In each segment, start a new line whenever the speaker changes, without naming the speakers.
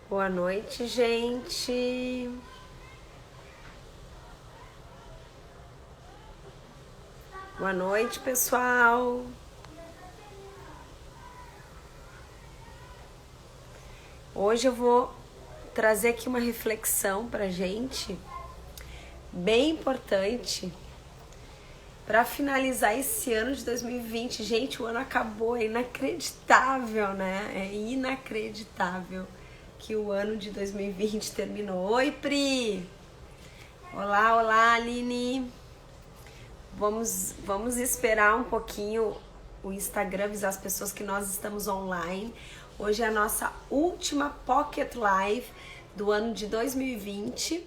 Boa noite, gente. Boa noite, pessoal. Hoje eu vou trazer aqui uma reflexão pra gente, bem importante, para finalizar esse ano de 2020. Gente, o ano acabou, é inacreditável, né? É inacreditável que o ano de 2020 terminou. Oi, Pri! Olá, olá, Aline! Vamos esperar um pouquinho o Instagram avisar as pessoas que nós estamos online. Hoje é a nossa última Pocket Live do ano de 2020.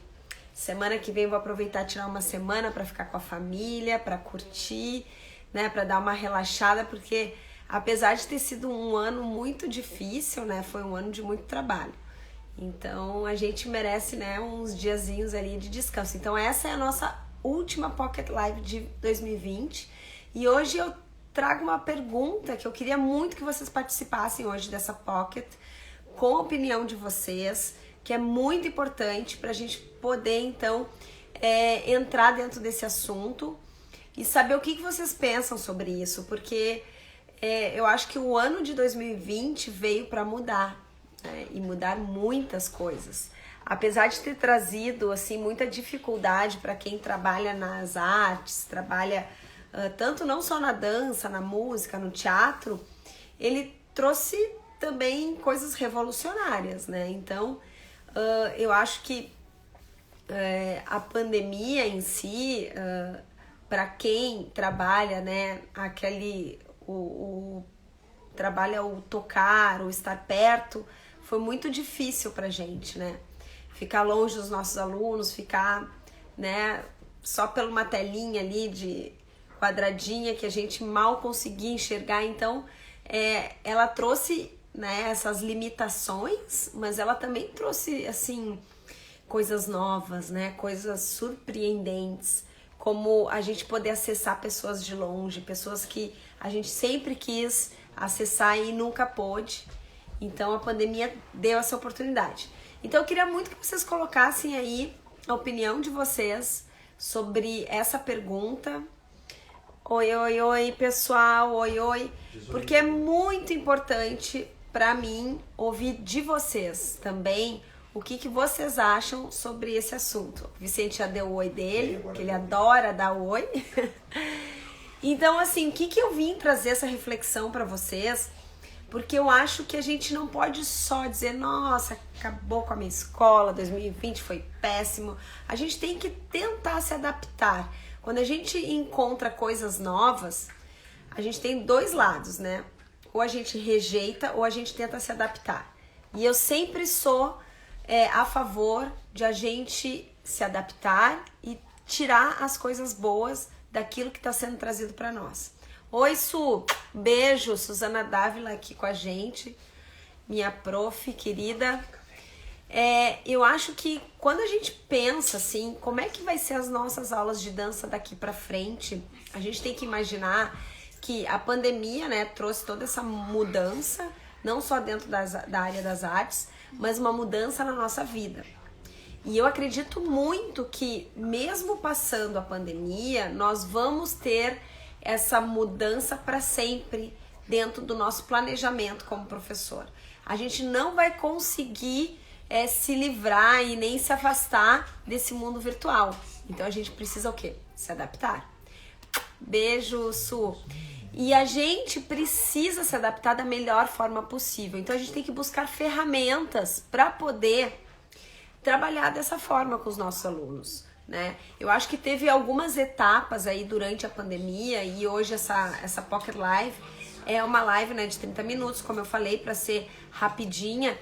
Semana que vem eu vou aproveitar e tirar uma semana para ficar com a família, para curtir, né, para dar uma relaxada, porque apesar de ter sido um ano muito difícil, né, foi um ano de muito trabalho. Então a gente merece, né, uns diazinhos ali de descanso. Então essa é a nossa última Pocket Live de 2020 e hoje eu trago uma pergunta que eu queria muito que vocês participassem hoje dessa Pocket, com a opinião de vocês, que é muito importante para a gente poder então entrar dentro desse assunto e saber o que vocês pensam sobre isso, porque eu acho que o ano de 2020 veio para mudar, né, e mudar muitas coisas. Apesar de ter trazido assim muita dificuldade para quem trabalha nas artes, trabalha tanto não só na dança, na música, no teatro, ele trouxe também coisas revolucionárias, né? Então, eu acho que a pandemia em si, para quem trabalha, né, trabalha o tocar, o estar perto, foi muito difícil pra gente, né? Ficar longe dos nossos alunos, ficar, né, só por uma telinha ali de quadradinha que a gente mal conseguia enxergar. Então, ela trouxe, né, essas limitações, mas ela também trouxe, assim, coisas novas, né, coisas surpreendentes, como a gente poder acessar pessoas de longe, pessoas que a gente sempre quis acessar e nunca pôde. Então, a pandemia deu essa oportunidade. Então, eu queria muito que vocês colocassem aí a opinião de vocês sobre essa pergunta. Oi, oi, oi, pessoal, oi, oi. Porque é muito importante para mim ouvir de vocês também o que vocês acham sobre esse assunto. O Vicente já deu o oi dele, que ele adora dar o oi. Então, assim, o que eu vim trazer essa reflexão para vocês? Porque eu acho que a gente não pode só dizer, nossa, acabou com a minha escola, 2020 foi péssimo. A gente tem que tentar se adaptar. Quando a gente encontra coisas novas, a gente tem dois lados, né? Ou a gente rejeita ou a gente tenta se adaptar. E eu sempre sou a favor de a gente se adaptar e tirar as coisas boas daquilo que está sendo trazido para nós. Oi, Su, beijo, Suzana Dávila aqui com a gente, minha prof querida. Eu acho que quando a gente pensa assim, como é que vai ser as nossas aulas de dança daqui pra frente, a gente tem que imaginar que a pandemia, né, trouxe toda essa mudança, não só dentro da área das artes, mas uma mudança na nossa vida. E eu acredito muito que mesmo passando a pandemia, nós vamos ter essa mudança para sempre dentro do nosso planejamento como professor. A gente não vai conseguir se livrar e nem se afastar desse mundo virtual. Então a gente precisa o quê? Se adaptar. Beijo, Su. E a gente precisa se adaptar da melhor forma possível. Então a gente tem que buscar ferramentas para poder trabalhar dessa forma com os nossos alunos, né? Eu acho que teve algumas etapas aí durante a pandemia e hoje essa Pocket Live é uma live, né, de 30 minutos, como eu falei, para ser rapidinha,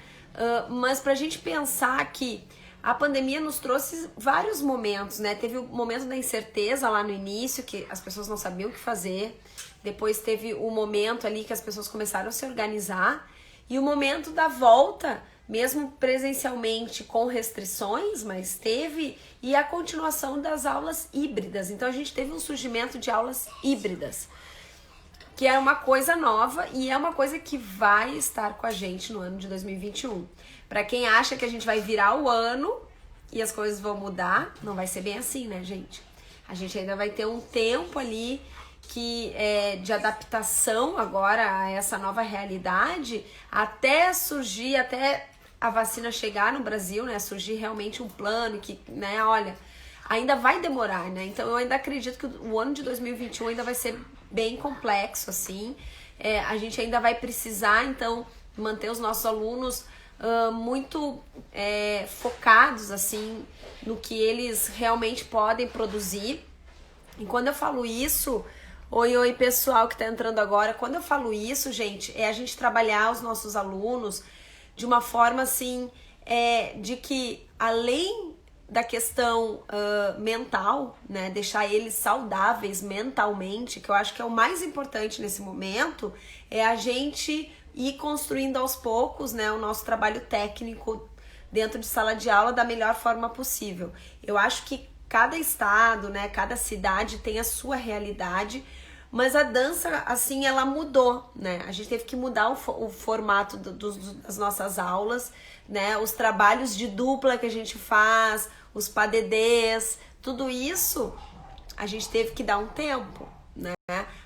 mas pra gente pensar que a pandemia nos trouxe vários momentos, né? Teve o momento da incerteza lá no início, que as pessoas não sabiam o que fazer. Depois teve o momento ali que as pessoas começaram a se organizar e o momento da volta, mesmo presencialmente com restrições, mas teve, e a continuação das aulas híbridas. Então a gente teve um surgimento de aulas híbridas, porque é uma coisa nova e é uma coisa que vai estar com a gente no ano de 2021. Para quem acha que a gente vai virar o ano e as coisas vão mudar, não vai ser bem assim, né, gente? A gente ainda vai ter um tempo ali que de adaptação agora a essa nova realidade, até surgir, até a vacina chegar no Brasil, né, surgir realmente um plano que, né, olha, ainda vai demorar, né? Então eu ainda acredito que o ano de 2021 ainda vai ser bem complexo, assim. A gente ainda vai precisar, então, manter os nossos alunos muito focados, assim, no que eles realmente podem produzir. E quando eu falo isso, oi pessoal que tá entrando agora, quando eu falo isso, gente, é a gente trabalhar os nossos alunos de uma forma, assim, de que além da questão mental, né, deixar eles saudáveis mentalmente, que eu acho que é o mais importante nesse momento, é a gente ir construindo aos poucos, né, o nosso trabalho técnico dentro de sala de aula da melhor forma possível. Eu acho que cada estado, né, cada cidade tem a sua realidade, mas a dança, assim, ela mudou, né? A gente teve que mudar o formato das nossas aulas, né? Os trabalhos de dupla que a gente faz, os padedês, tudo isso a gente teve que dar um tempo, né?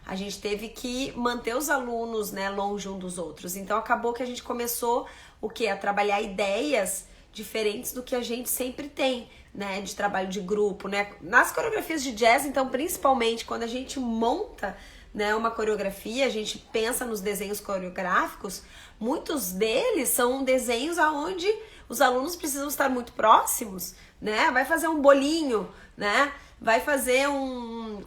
A gente teve que manter os alunos, né, longe um dos outros. Então acabou que a gente começou o quê? A trabalhar ideias diferentes do que a gente sempre tem, né, de trabalho de grupo, né? Nas coreografias de jazz, então, principalmente quando a gente monta, né, uma coreografia, a gente pensa nos desenhos coreográficos, muitos deles são desenhos aonde os alunos precisam estar muito próximos, né? Vai fazer um bolinho, né? Vai fazer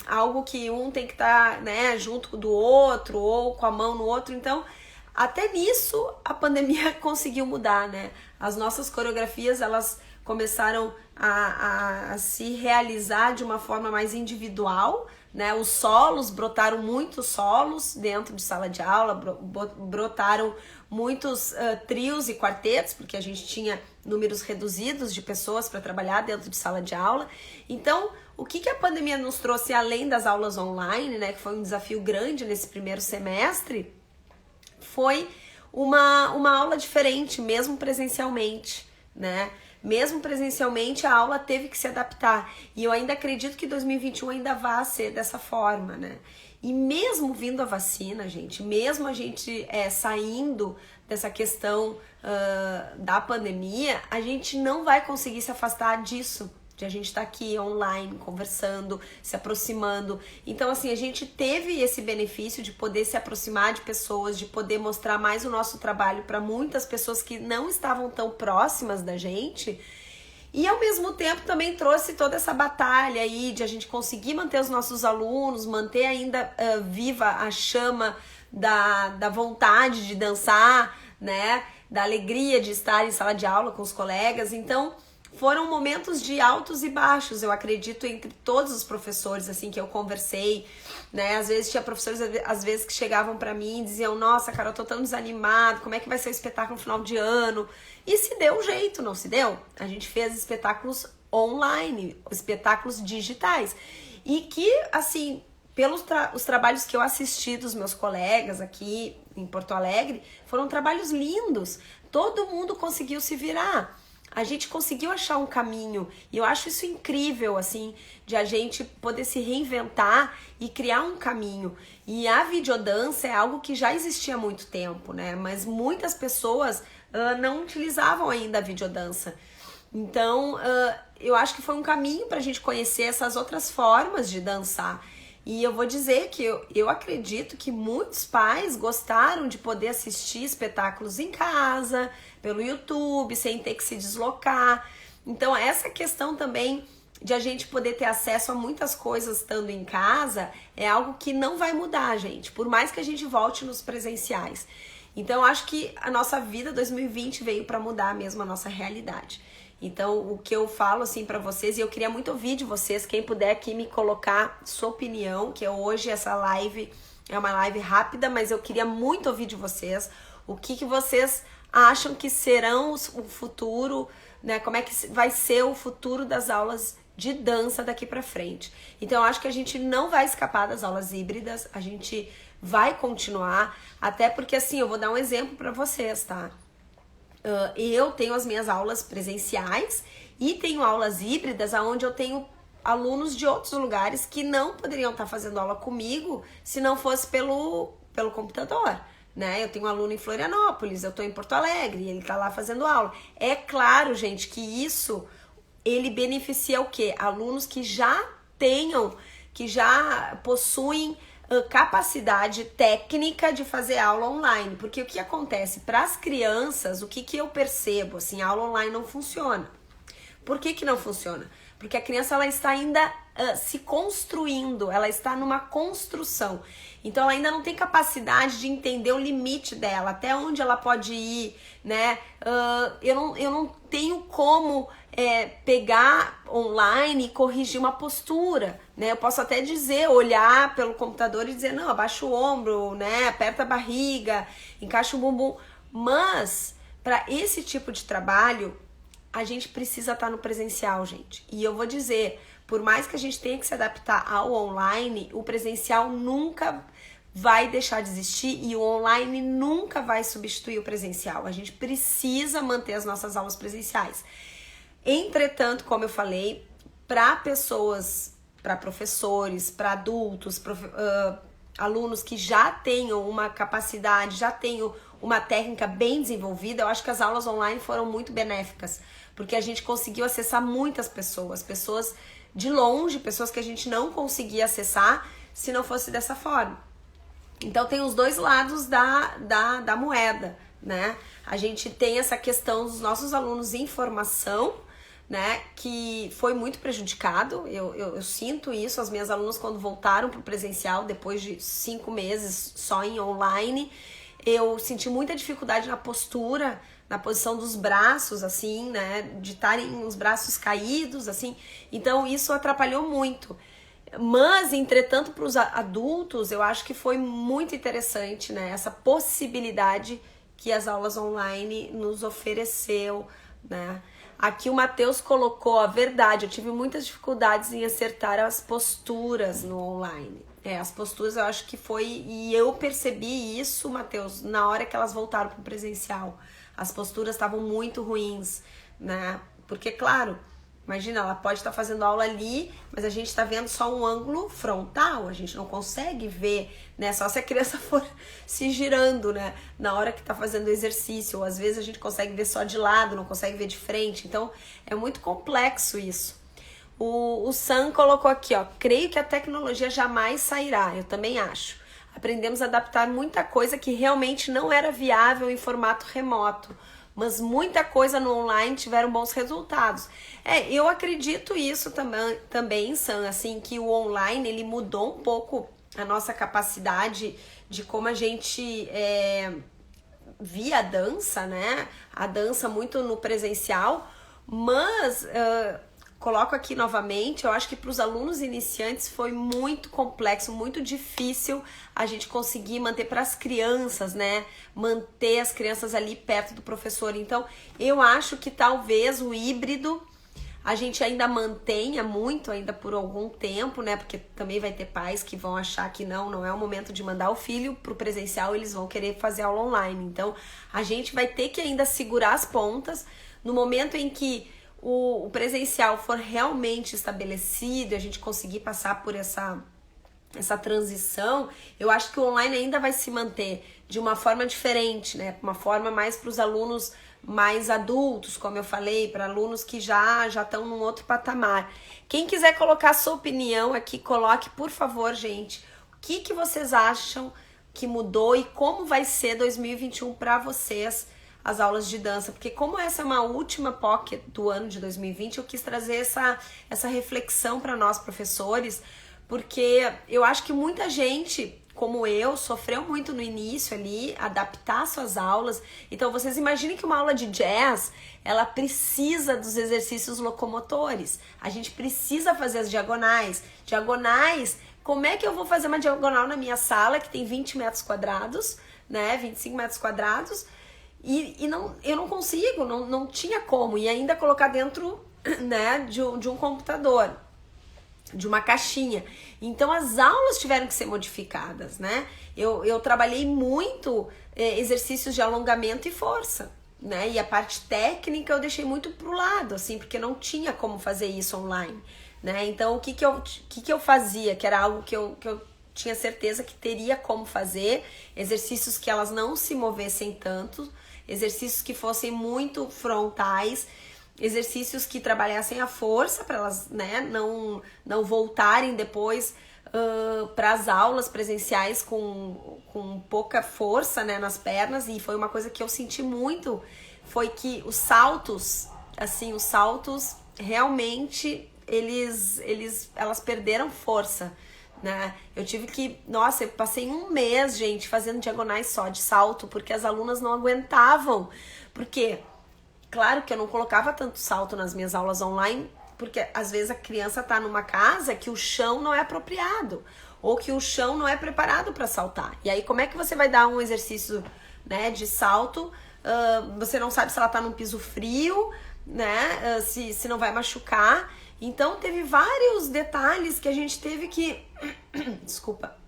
algo que um tem que estar, né, junto do outro ou com a mão no outro. Então, até nisso a pandemia conseguiu mudar, né? As nossas coreografias, elas começaram a se realizar de uma forma mais individual, né? Os solos, brotaram muitos solos dentro de sala de aula, brotaram muitos trios e quartetos, porque a gente tinha números reduzidos de pessoas para trabalhar dentro de sala de aula. Então, o que a pandemia nos trouxe além das aulas online, né? Que foi um desafio grande nesse primeiro semestre, foi uma aula diferente, mesmo presencialmente, né? Mesmo presencialmente, a aula teve que se adaptar. E eu ainda acredito que 2021 ainda vai ser dessa forma, né? E mesmo vindo a vacina, gente, mesmo a gente saindo dessa questão da pandemia, a gente não vai conseguir se afastar disso, de a gente estar aqui online, conversando, se aproximando. Então, assim, a gente teve esse benefício de poder se aproximar de pessoas, de poder mostrar mais o nosso trabalho para muitas pessoas que não estavam tão próximas da gente. E, ao mesmo tempo, também trouxe toda essa batalha aí de a gente conseguir manter os nossos alunos, manter ainda viva a chama da vontade de dançar, né? Da alegria de estar em sala de aula com os colegas. Então, foram momentos de altos e baixos, eu acredito, entre todos os professores, assim, que eu conversei, né? Às vezes tinha professores, às vezes, que chegavam pra mim e diziam: nossa, cara, eu tô tão desanimado, como é que vai ser o espetáculo no final de ano? E se deu um jeito, não se deu? A gente fez espetáculos online, espetáculos digitais. E que, assim, pelos os trabalhos que eu assisti dos meus colegas aqui em Porto Alegre, foram trabalhos lindos. Todo mundo conseguiu se virar. A gente conseguiu achar um caminho e eu acho isso incrível, assim, de a gente poder se reinventar e criar um caminho. E a videodança é algo que já existia há muito tempo, né? Mas muitas pessoas não utilizavam ainda a videodança. Então, eu acho que foi um caminho para a gente conhecer essas outras formas de dançar. E eu vou dizer que eu acredito que muitos pais gostaram de poder assistir espetáculos em casa, pelo YouTube, sem ter que se deslocar. Então, essa questão também de a gente poder ter acesso a muitas coisas estando em casa é algo que não vai mudar, gente, por mais que a gente volte nos presenciais. Então, eu acho que a nossa vida 2020 veio para mudar mesmo a nossa realidade. Então, o que eu falo, assim, pra vocês, e eu queria muito ouvir de vocês, quem puder aqui me colocar sua opinião, que hoje essa live é uma live rápida, mas eu queria muito ouvir de vocês, o que vocês acham que serão o futuro, né? Como é que vai ser o futuro das aulas de dança daqui pra frente. Então, eu acho que a gente não vai escapar das aulas híbridas, a gente vai continuar, até porque assim, eu vou dar um exemplo para vocês, tá? Eu tenho as minhas aulas presenciais e tenho aulas híbridas onde eu tenho alunos de outros lugares que não poderiam estar fazendo aula comigo se não fosse pelo computador, né? Eu tenho um aluno em Florianópolis, eu tô em Porto Alegre, ele tá lá fazendo aula. É claro, gente, que isso, ele beneficia o quê? Alunos que já possuem capacidade técnica de fazer aula online, porque o que acontece? Para as crianças, o que eu percebo? Assim, a aula online não funciona. Por que não funciona? Porque a criança ela está ainda se construindo, ela está numa construção. Então ela ainda não tem capacidade de entender o limite dela, até onde ela pode ir, né? Eu não tenho como pegar online e corrigir uma postura, né? Eu posso até dizer, olhar pelo computador e dizer, não, abaixa o ombro, né? Aperta a barriga, encaixa o bumbum. Mas, para esse tipo de trabalho, a gente precisa estar no presencial, gente. E eu vou dizer, por mais que a gente tenha que se adaptar ao online, o presencial nunca vai deixar de existir e o online nunca vai substituir o presencial. A gente precisa manter as nossas aulas presenciais. Entretanto, como eu falei, para pessoas, para professores, para adultos, alunos que já tenham uma capacidade, já tenham uma técnica bem desenvolvida, eu acho que as aulas online foram muito benéficas, porque a gente conseguiu acessar muitas pessoas de longe, pessoas que a gente não conseguia acessar se não fosse dessa forma. Então tem os dois lados da moeda, né? A gente tem essa questão dos nossos alunos em formação, né, que foi muito prejudicado, eu sinto isso, as minhas alunas quando voltaram para o presencial, depois de 5 meses só em online, eu senti muita dificuldade na postura, na posição dos braços, assim, né, de estarem os braços caídos, assim, então isso atrapalhou muito. Mas, entretanto, para os adultos, eu acho que foi muito interessante, né, essa possibilidade que as aulas online nos ofereceu, né. Aqui o Matheus colocou a verdade, eu tive muitas dificuldades em acertar as posturas no online. As posturas eu acho que foi, e eu percebi isso, Matheus, na hora que elas voltaram para o presencial. As posturas estavam muito ruins, né? Porque, claro, imagina, ela pode estar fazendo aula ali, mas a gente está vendo só um ângulo frontal, a gente não consegue ver, né? Só se a criança for se girando, né? Na hora que está fazendo exercício, ou às vezes a gente consegue ver só de lado, não consegue ver de frente, então é muito complexo isso. O Sam colocou aqui, ó, creio que a tecnologia jamais sairá, eu também acho. Aprendemos a adaptar muita coisa que realmente não era viável em formato remoto, mas muita coisa no online tiveram bons resultados. Eu acredito isso também, Sam, assim, que o online, ele mudou um pouco a nossa capacidade de como a gente via a dança, né? A dança muito no presencial, mas coloco aqui novamente, eu acho que para os alunos iniciantes foi muito complexo, muito difícil a gente conseguir manter para as crianças, né? Manter as crianças ali perto do professor. Então, eu acho que talvez o híbrido a gente ainda mantenha muito, ainda por algum tempo, né? Porque também vai ter pais que vão achar que não é o momento de mandar o filho pro presencial, eles vão querer fazer aula online. Então, a gente vai ter que ainda segurar as pontas no momento em que o presencial for realmente estabelecido, a gente conseguir passar por essa transição, eu acho que o online ainda vai se manter de uma forma diferente, né? Uma forma mais para os alunos mais adultos, como eu falei, para alunos que já estão num outro patamar. Quem quiser colocar sua opinião aqui, coloque, por favor, gente. O que vocês acham que mudou e como vai ser 2021 para vocês as aulas de dança? Porque como essa é uma última pocket do ano de 2020, eu quis trazer essa reflexão para nós, professores, porque eu acho que muita gente, como eu, sofreu muito no início ali, adaptar suas aulas. Então vocês imaginem que uma aula de jazz, ela precisa dos exercícios locomotores. A gente precisa fazer as diagonais. Diagonais, como é que eu vou fazer uma diagonal na minha sala, que tem 20 metros quadrados, né, 25 metros quadrados, eu não consigo, não tinha como, e ainda colocar dentro, né, de um computador. de uma caixinha. Então as aulas tiveram que ser modificadas, né? Eu trabalhei muito exercícios de alongamento e força, né? E a parte técnica eu deixei muito pro lado, assim, porque não tinha como fazer isso online, né? Então o que eu fazia, que era algo que eu tinha certeza que teria como fazer, exercícios que elas não se movessem tanto, exercícios que fossem muito frontais, exercícios que trabalhassem a força para elas, né, não voltarem depois para as aulas presenciais com pouca força, né, nas pernas. E foi uma coisa que eu senti muito, foi que os saltos realmente elas perderam força, né? Eu tive que, nossa, eu passei um mês, gente, fazendo diagonais só de salto, porque as alunas não aguentavam. Porque, claro que eu não colocava tanto salto nas minhas aulas online, porque às vezes a criança tá numa casa que o chão não é apropriado, ou que o chão não é preparado para saltar. E aí como é que você vai dar um exercício, né, de salto? Você não sabe se ela tá num piso frio, né, se não vai machucar. Então teve vários detalhes que a gente teve que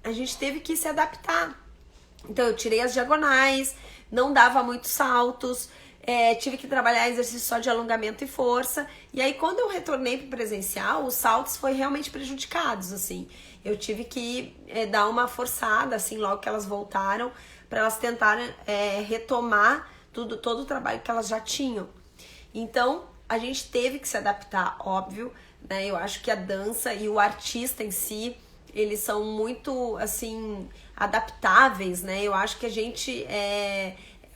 a gente teve que se adaptar. Então eu tirei as diagonais, não dava muitos saltos, tive que trabalhar exercício só de alongamento e força. E aí quando eu retornei pro presencial, os saltos foram realmente prejudicados, assim. Eu tive que dar uma forçada, assim, logo que elas voltaram, para elas tentarem retomar todo o trabalho que elas já tinham. Então a gente teve que se adaptar, óbvio, né? Eu acho que a dança e o artista em si, eles são muito, assim, adaptáveis, né? Eu acho que a gente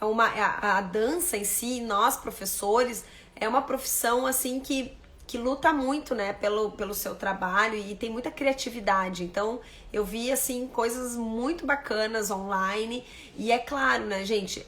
a dança em si, nós professores, é uma profissão, assim, que luta muito, né, pelo seu trabalho e tem muita criatividade. Então eu vi, assim, coisas muito bacanas online. E é claro, né, gente,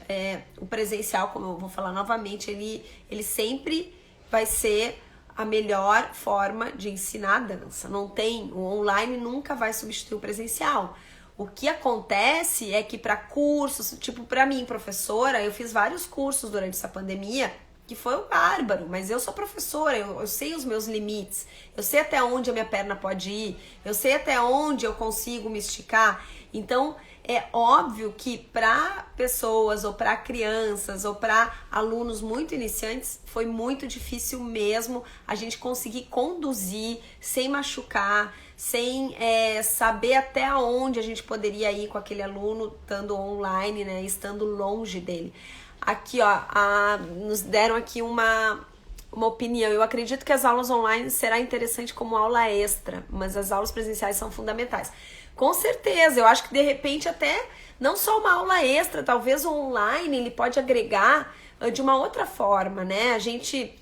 o presencial, como eu vou falar novamente, ele sempre vai ser a melhor forma de ensinar a dança. Não tem, o online nunca vai substituir o presencial. O que acontece é que para cursos, tipo para mim, professora, eu fiz vários cursos durante essa pandemia, que foi um bárbaro, mas eu sou professora, eu sei os meus limites, eu sei até onde a minha perna pode ir, eu sei até onde eu consigo me esticar. Então é óbvio que para pessoas ou para crianças ou para alunos muito iniciantes foi muito difícil mesmo a gente conseguir conduzir sem machucar, sem saber até onde a gente poderia ir com aquele aluno estando online, né, estando longe dele. Aqui, ó, nos deram aqui uma opinião. Eu acredito que as aulas online será interessante como aula extra, mas as aulas presenciais são fundamentais. Com certeza, eu acho que de repente até não só uma aula extra, talvez o online ele pode agregar de uma outra forma, né? A gente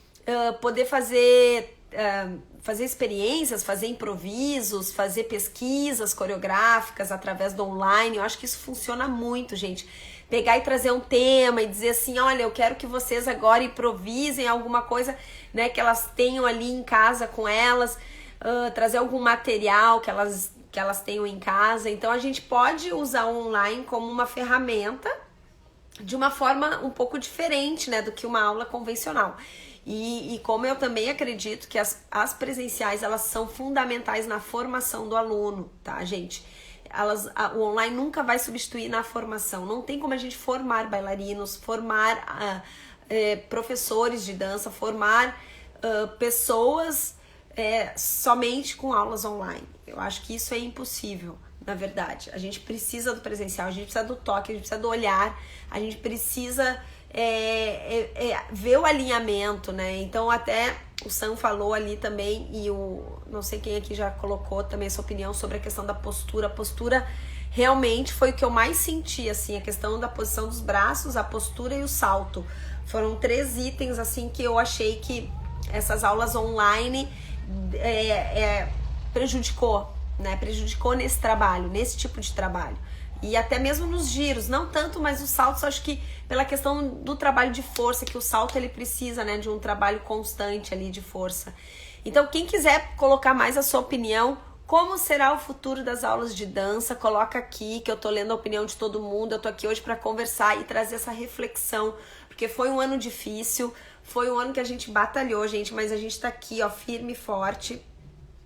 poder fazer experiências, fazer improvisos, fazer pesquisas coreográficas através do online. Eu acho que isso funciona muito, gente. Pegar e trazer um tema e dizer assim, olha, eu quero que vocês agora improvisem alguma coisa, né, que elas tenham ali em casa com elas, trazer algum material que elas tenham em casa. Então a gente pode usar o online como uma ferramenta de uma forma um pouco diferente, né, do que uma aula convencional. E como eu também acredito que as presenciais, elas são fundamentais na formação do aluno, tá, gente? O online nunca vai substituir na formação. Não tem como a gente formar bailarinos, formar professores de dança, formar pessoas somente com aulas online. Eu acho que isso é impossível, na verdade. A gente precisa do presencial, a gente precisa do toque, a gente precisa do olhar, a gente precisa ver o alinhamento, né? Então até o Sam falou ali também, e não sei quem aqui já colocou também essa opinião sobre a questão da postura. A postura realmente foi o que eu mais senti, assim, a questão da posição dos braços, a postura e o salto. Foram 3 itens, assim, que eu achei que essas aulas online prejudicou, né? Prejudicou nesse trabalho, nesse tipo de trabalho. E até mesmo nos giros, não tanto, mas os saltos, acho que pela questão do trabalho de força, que o salto ele precisa, né, de um trabalho constante ali de força. Então, quem quiser colocar mais a sua opinião, como será o futuro das aulas de dança, coloca aqui, que eu tô lendo a opinião de todo mundo. Eu tô aqui hoje para conversar e trazer essa reflexão, porque foi um ano difícil, foi um ano que a gente batalhou, gente, mas a gente tá aqui, ó, firme e forte.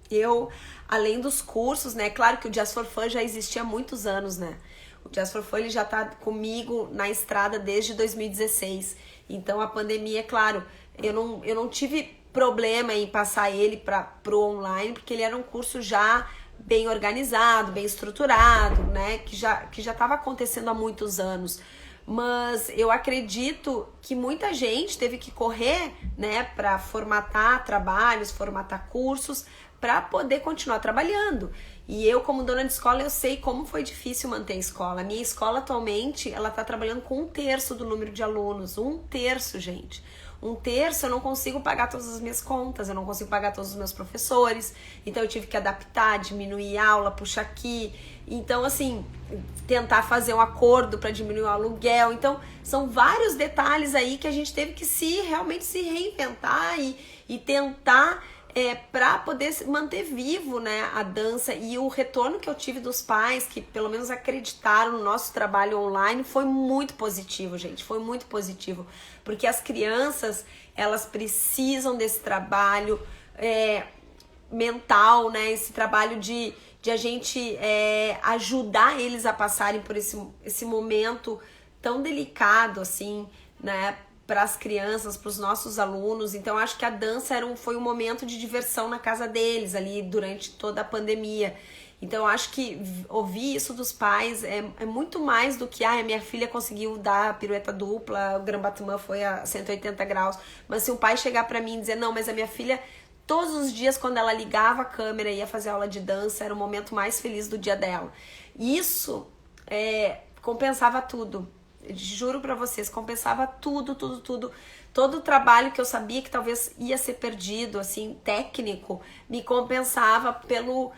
Eu, além dos cursos, né? Claro que o Jazz for Fun já existia há muitos anos, né? O Jazz for Fun ele já tá comigo na estrada desde 2016. Então a pandemia, claro, eu não tive problema em passar ele pro online, porque ele era um curso já bem organizado, bem estruturado, né? Que já estava acontecendo há muitos anos. Mas eu acredito que muita gente teve que correr, né, para formatar trabalhos, formatar cursos, para poder continuar trabalhando. E eu, como dona de escola, eu sei como foi difícil manter a escola. A minha escola atualmente, ela está trabalhando com 1/3 do número de alunos. 1/3, gente. 1/3 eu não consigo pagar todas as minhas contas, eu não consigo pagar todos os meus professores. Então eu tive que adaptar, diminuir aula, puxar aqui. Então, assim, tentar fazer um acordo para diminuir o aluguel. Então, são vários detalhes aí que a gente teve que realmente se reinventar e tentar para poder manter vivo, né, a dança. E o retorno que eu tive dos pais, que pelo menos acreditaram no nosso trabalho online, foi muito positivo, gente, foi muito positivo, porque as crianças, elas precisam desse trabalho mental, né, esse trabalho de a gente ajudar eles a passarem por esse momento tão delicado, assim, né, para as crianças, para os nossos alunos. Então acho que a dança foi um momento de diversão na casa deles ali durante toda a pandemia. Então acho que ouvir isso dos pais é muito mais do que a minha filha conseguiu dar a pirueta dupla, o Grand Battement foi a 180 graus. Mas se um pai chegar para mim e dizer, não, mas a minha filha todos os dias quando ela ligava a câmera e ia fazer aula de dança, era o momento mais feliz do dia dela. Isso compensava tudo. Juro pra vocês, compensava tudo. Todo o trabalho que eu sabia que talvez ia ser perdido, assim, técnico, me compensava pelo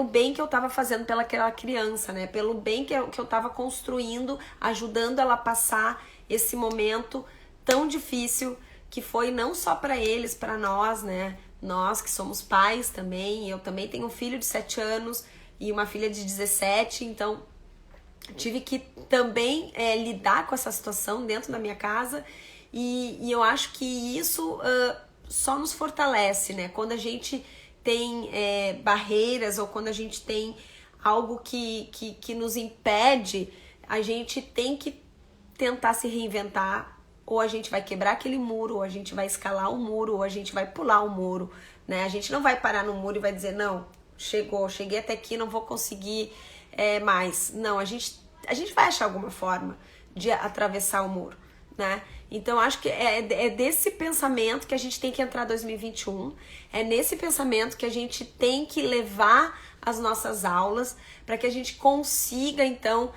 bem que eu tava fazendo pelaquela criança, né? Pelo bem que eu tava construindo, ajudando ela a passar esse momento tão difícil que foi não só pra eles, pra nós, né? Nós que somos pais também, eu também tenho um filho de 7 anos e uma filha de 17, então tive que também lidar com essa situação dentro da minha casa e eu acho que isso só nos fortalece, né? Quando a gente tem barreiras ou quando a gente tem algo que nos impede, a gente tem que tentar se reinventar, ou a gente vai quebrar aquele muro, ou a gente vai escalar o muro, ou a gente vai pular o muro, né? A gente não vai parar no muro e vai dizer, não, cheguei até aqui, não vou conseguir mais. Não, a gente vai achar alguma forma de atravessar o muro, né? Então, acho que é desse pensamento que a gente tem que entrar em 2021, é nesse pensamento que a gente tem que levar as nossas aulas para que a gente consiga, então,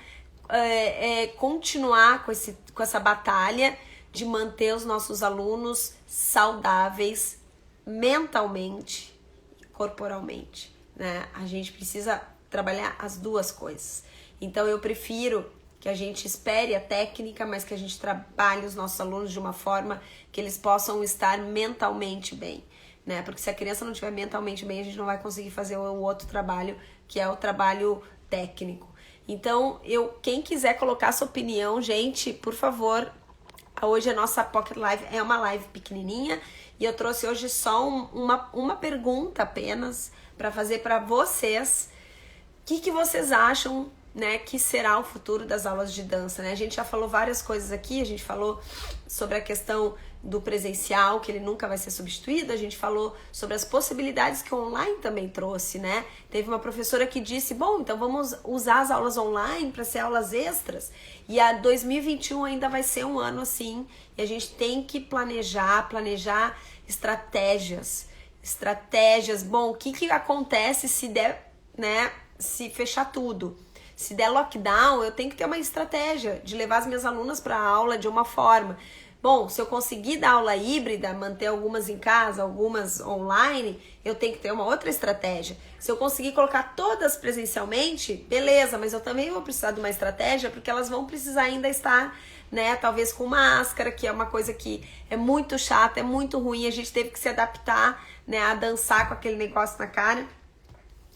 continuar com essa batalha de manter os nossos alunos saudáveis mentalmente e corporalmente, né? A gente precisa trabalhar as duas coisas. Então eu prefiro que a gente espere a técnica, mas que a gente trabalhe os nossos alunos de uma forma que eles possam estar mentalmente bem, né? Porque se a criança não estiver mentalmente bem, a gente não vai conseguir fazer o outro trabalho, que é o trabalho técnico. Então, quem quiser colocar sua opinião, gente, por favor, hoje a nossa Pocket Live é uma live pequenininha e eu trouxe hoje só uma pergunta apenas para fazer para vocês. O que vocês acham, né, que será o futuro das aulas de dança, né? A gente já falou várias coisas aqui, a gente falou sobre a questão do presencial, que ele nunca vai ser substituído, a gente falou sobre as possibilidades que o online também trouxe, né? Teve uma professora que disse, bom, então vamos usar as aulas online para ser aulas extras, e a 2021 ainda vai ser um ano assim, e a gente tem que planejar estratégias, bom, o que acontece se der, né, se fechar tudo? Se der lockdown, eu tenho que ter uma estratégia de levar as minhas alunas para a aula de uma forma. Bom, se eu conseguir dar aula híbrida, manter algumas em casa, algumas online, eu tenho que ter uma outra estratégia. Se eu conseguir colocar todas presencialmente, beleza, mas eu também vou precisar de uma estratégia, porque elas vão precisar ainda estar, né, talvez com máscara, que é uma coisa que é muito chata, é muito ruim, a gente teve que se adaptar, né, a dançar com aquele negócio na cara,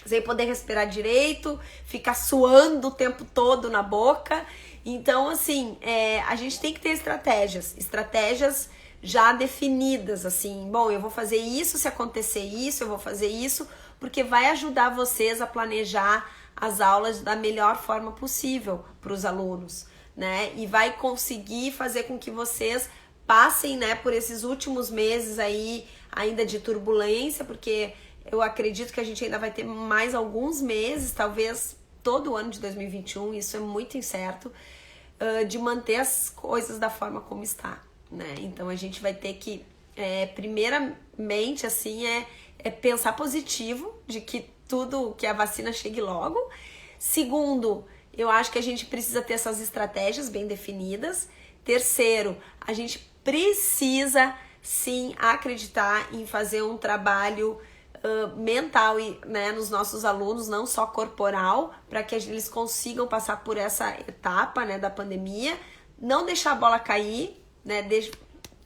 sem poder respirar direito, ficar suando o tempo todo na boca. Então, assim, a gente tem que ter estratégias já definidas, assim, bom, eu vou fazer isso se acontecer isso, eu vou fazer isso, porque vai ajudar vocês a planejar as aulas da melhor forma possível para os alunos, né? E vai conseguir fazer com que vocês passem, né, por esses últimos meses aí ainda de turbulência, porque eu acredito que a gente ainda vai ter mais alguns meses, talvez todo o ano de 2021, isso é muito incerto, de manter as coisas da forma como está, né? Então a gente vai ter que, primeiramente, assim, pensar positivo, de que que a vacina chegue logo. Segundo, eu acho que a gente precisa ter essas estratégias bem definidas. Terceiro, a gente precisa sim acreditar em fazer um trabalho mental né, nos nossos alunos, não só corporal, para que eles consigam passar por essa etapa, né, da pandemia, não deixar a bola cair, né,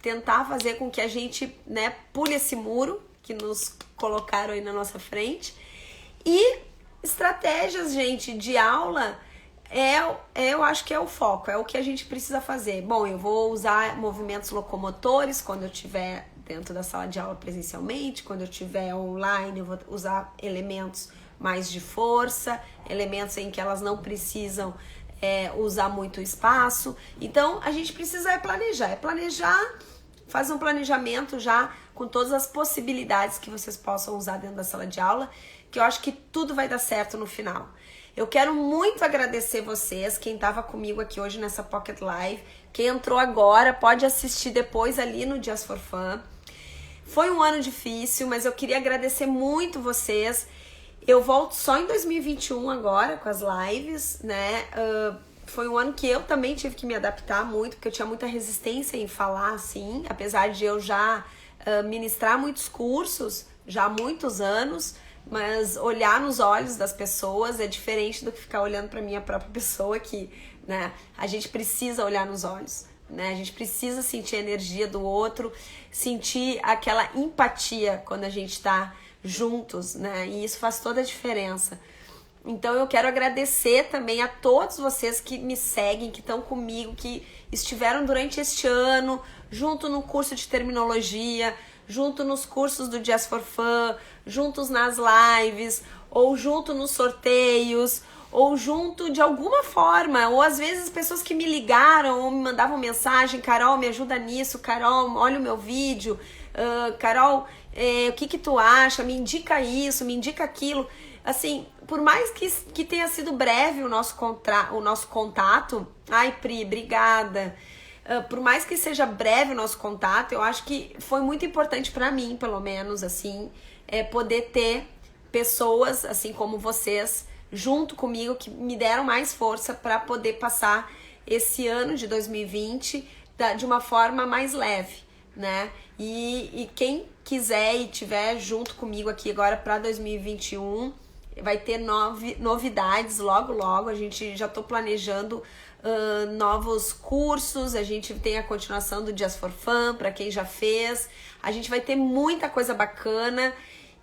tentar fazer com que a gente, né, pule esse muro que nos colocaram aí na nossa frente. E estratégias, gente, de aula, eu acho que é o foco, é o que a gente precisa fazer. Bom, eu vou usar movimentos locomotores quando eu estiver dentro da sala de aula presencialmente, quando eu estiver online eu vou usar elementos mais de força, elementos em que elas não precisam usar muito espaço. Então, a gente precisa planejar, fazer um planejamento já com todas as possibilidades que vocês possam usar dentro da sala de aula, que eu acho que tudo vai dar certo no final. Eu quero muito agradecer vocês, quem estava comigo aqui hoje nessa Pocket Live, quem entrou agora pode assistir depois ali no Just for Fun. Foi um ano difícil, mas eu queria agradecer muito vocês. Eu volto só em 2021 agora com as lives, né? Foi um ano que eu também tive que me adaptar muito, porque eu tinha muita resistência em falar assim, apesar de eu já ministrar muitos cursos, já há muitos anos, mas olhar nos olhos das pessoas é diferente do que ficar olhando para minha própria pessoa aqui, né? A gente precisa olhar nos olhos, né? A gente precisa sentir a energia do outro, sentir aquela empatia quando a gente tá juntos, né? E isso faz toda a diferença. Então eu quero agradecer também a todos vocês que me seguem, que estão comigo, que estiveram durante este ano junto no curso de terminologia, junto nos cursos do Just for Fun, juntos nas lives, ou junto nos sorteios, ou junto de alguma forma, ou às vezes pessoas que me ligaram ou me mandavam mensagem: Carol, me ajuda nisso, Carol, olha o meu vídeo, Carol, o que tu acha, me indica isso, me indica aquilo. Assim, por mais que tenha sido breve o nosso contato, ai Pri, obrigada, por mais que seja breve o nosso contato, eu acho que foi muito importante para mim, pelo menos, assim, poder ter pessoas, assim como vocês, junto comigo, que me deram mais força para poder passar esse ano de 2020 de uma forma mais leve, né? E quem quiser e tiver junto comigo aqui agora para 2021, vai ter novidades logo, a gente já tô planejando novos cursos, a gente tem a continuação do Just for Fun, para quem já fez, a gente vai ter muita coisa bacana.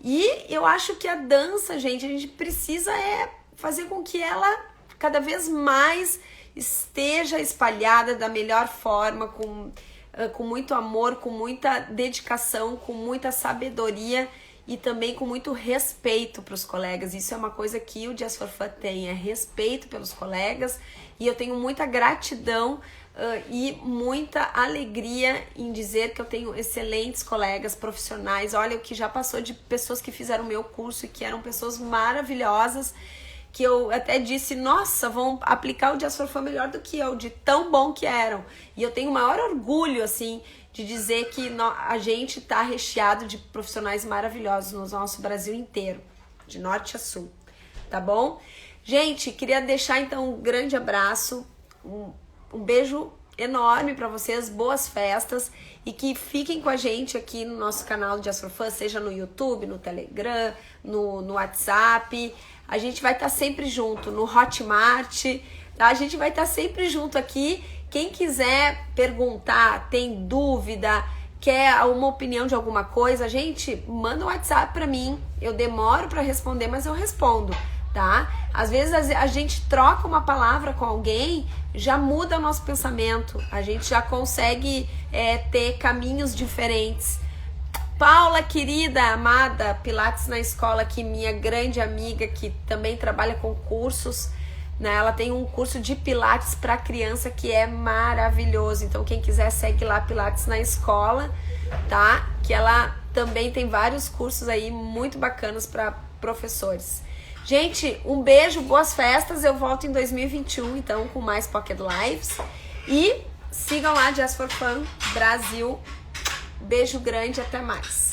E eu acho que a dança, gente, a gente precisa fazer com que ela cada vez mais esteja espalhada da melhor forma, com muito amor, com muita dedicação, com muita sabedoria e também com muito respeito para os colegas. Isso é uma coisa que o Just for Fun tem, respeito pelos colegas, e eu tenho muita gratidão e muita alegria em dizer que eu tenho excelentes colegas profissionais. Olha, o que já passou de pessoas que fizeram o meu curso e que eram pessoas maravilhosas, que eu até disse, nossa, vão aplicar o Just for Fun melhor do que eu, de tão bom que eram. E eu tenho o maior orgulho, assim, de dizer que a gente tá recheado de profissionais maravilhosos no nosso Brasil inteiro, de norte a sul, tá bom? Gente, queria deixar então um grande abraço, um beijo enorme para vocês, boas festas, e que fiquem com a gente aqui no nosso canal de Just for Fun, seja no YouTube, no Telegram, no WhatsApp. A gente vai estar sempre junto, no Hotmart, tá? A gente vai estar sempre junto aqui. Quem quiser perguntar, tem dúvida, quer uma opinião de alguma coisa, gente, manda um WhatsApp para mim. Eu demoro para responder, mas eu respondo, tá? Às vezes a gente troca uma palavra com alguém, já muda o nosso pensamento. A gente já consegue ter caminhos diferentes. Paula, querida, amada, Pilates na Escola, que minha grande amiga, que também trabalha com cursos, né? Ela tem um curso de Pilates para criança que é maravilhoso. Então, quem quiser, segue lá Pilates na Escola, tá? Que ela também tem vários cursos aí muito bacanas para professores. Gente, um beijo, boas festas. Eu volto em 2021, então, com mais Pocket Lives. E sigam lá Just for Fun Brasil. Beijo grande, até mais.